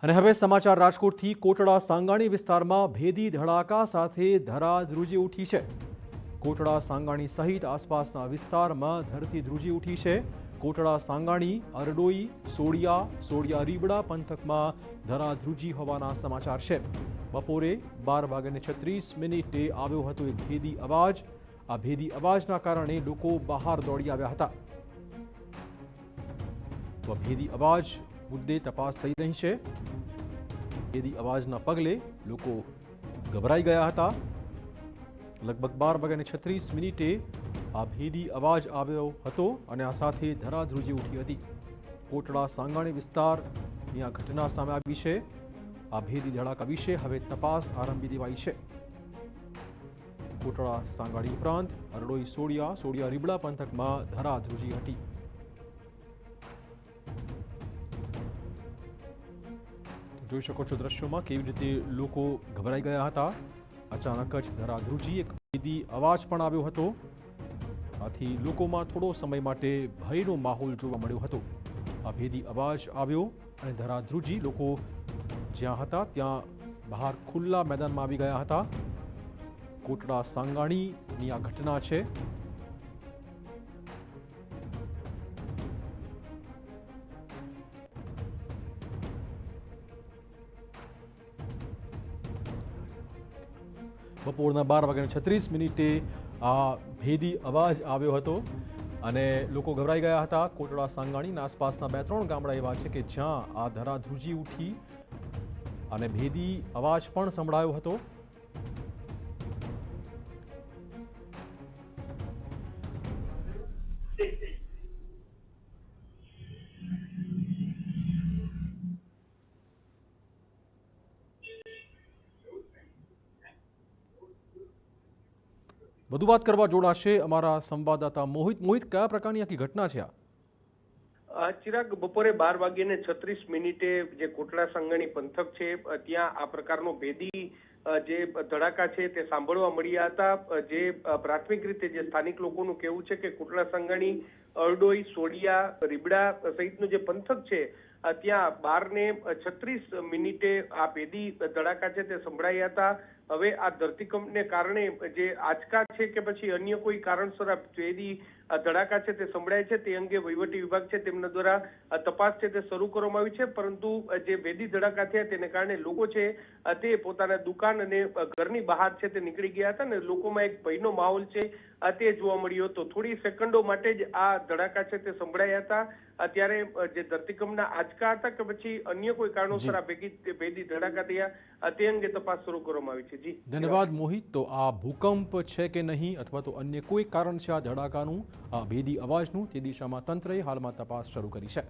અને હવે સમાચાર રાજકોટથી કોટડા સાંગાણી વિસ્તારમાં ભેદી ધડાકા સાથે ધરા ધ્રુજી ઉઠી છે। કોટડા સાંગાણી સહિત આસપાસના વિસ્તારમાં ધરતી ધ્રુજી ઉઠી છે। કોટડા સાંગાણી, અરડોઈ, સોડિયા રીબડા પંથકમાં ધરા ધ્રુજી હોવાના સમાચાર છે। બપોરે 12:36 આવ્યો હતો એક ભેદી અવાજ। આ ભેદી અવાજના કારણે લોકો બહાર દોડી આવ્યા હતા। તો ભેદી અવાજ મુદ્દે તપાસ થઈ રહી છે। ભેદી અવાજના પગલે લોકો ગભરાઈ ગયા હતા। લગભગ 12:36 આ ભેદી અવાજ આવ્યો હતો અને આ સાથે ધરાધ્રુજી ઉઠી હતી। કોટડા સાંગાણી વિસ્તારની આ ઘટના સામે આવી છે। આ ભેદી ધડાકા વિશે હવે તપાસ આરંભી દેવાઈ છે। કોટડા સાંગાણી ઉપરાંત અરડોઈ, સોડિયા રીબડા પંથકમાં ધરાધ્રુજી હતી। જોઈ શકો છો દ્રશ્યોમાં કેવી રીતે લોકો ગભરાઈ ગયા હતા। અચાનક જ ધરાધ્રુજી એક ભેદી અવાજ પણ આવ્યો હતો। આથી લોકોમાં થોડો સમય માટે ભયનો માહોલ જોવા મળ્યો હતો। આ ભેદી અવાજ આવ્યો અને ધરાધ્રુજી લોકો જ્યાં હતા ત્યાં બહાર ખુલ્લા મેદાનમાં આવી ગયા હતા। કોટડા સાંગાણીની આ ઘટના છે। બપોરના 12:36 આ ભેદી અવાજ આવ્યો હતો અને લોકો ગભરાઈ ગયા હતા। કોટડા સાંગાણીના આસપાસના 2-3 ગામડા એવા છે કે જ્યાં આ ધરાધ્રુજી ઉઠી અને ભેદી અવાજ પણ સંભળાયો હતો। વધુ વાત કરવા જોડાશે અમારા સંવાદદાતા મોહિત। કયા પ્રકારની આખી ઘટના છે આ? ચિરાગ, બપોરે 12:36 જે કોટડા સાંગાણી પંથક છે ત્યાં આ પ્રકારનો ભેદી જે ધડાકા છે તે સાંભળવા મળ્યા હતા। જે પ્રાથમિક રીતે જે સ્થાનિક લોકોનું કહેવું છે કે કોટડા સાંગાણી, અરડોઈ, સોડિયા રીબડા સહિતનું જે પંથક છે ત્યાં 12:36 આ ભેદી ધડાકા છે તે સંભળાયા હતા। હવે આ ધરતીકંપને કારણે જે આંચકા છે કે પછી અન્ય કોઈ કારણસર આ ભેદી ધડાકા છે તે સંભળાય છે તે અંગે વહીવટી વિભાગ છે તેમના દ્વારા તપાસ છે તે શરૂ કરવામાં આવી છે। પરંતુ જે ભેદી ધડાકા થયા તેને કારણે લોકો છે તે પોતાના દુકાન અને ઘરની બહાર છે તે નીકળી ગયા હતા અને લોકોમાં એક ભયનો માહોલ છે તે જોવા મળ્યો હતો। થોડી સેકન્ડો માટે જ આ ધડાકા છે તે સંભળાયા હતા। ત્યારે જે ધરતીકંપના આંચકા હતા કે પછી અન્ય કોઈ કારણોસર આ ભેદી ધડાકા થયા તે અંગે તપાસ શરૂ કરવામાં આવી છે। જી ધન્યવાદ મોહિત। તો આ ભૂકંપ છે કે નહીં અથવા તો અન્ય કોઈ કારણ છે આ ધડાકાનું, આ ભેદી અવાજનું, તે દિશામાં તંત્રએ હાલમાં તપાસ શરૂ કરી છે।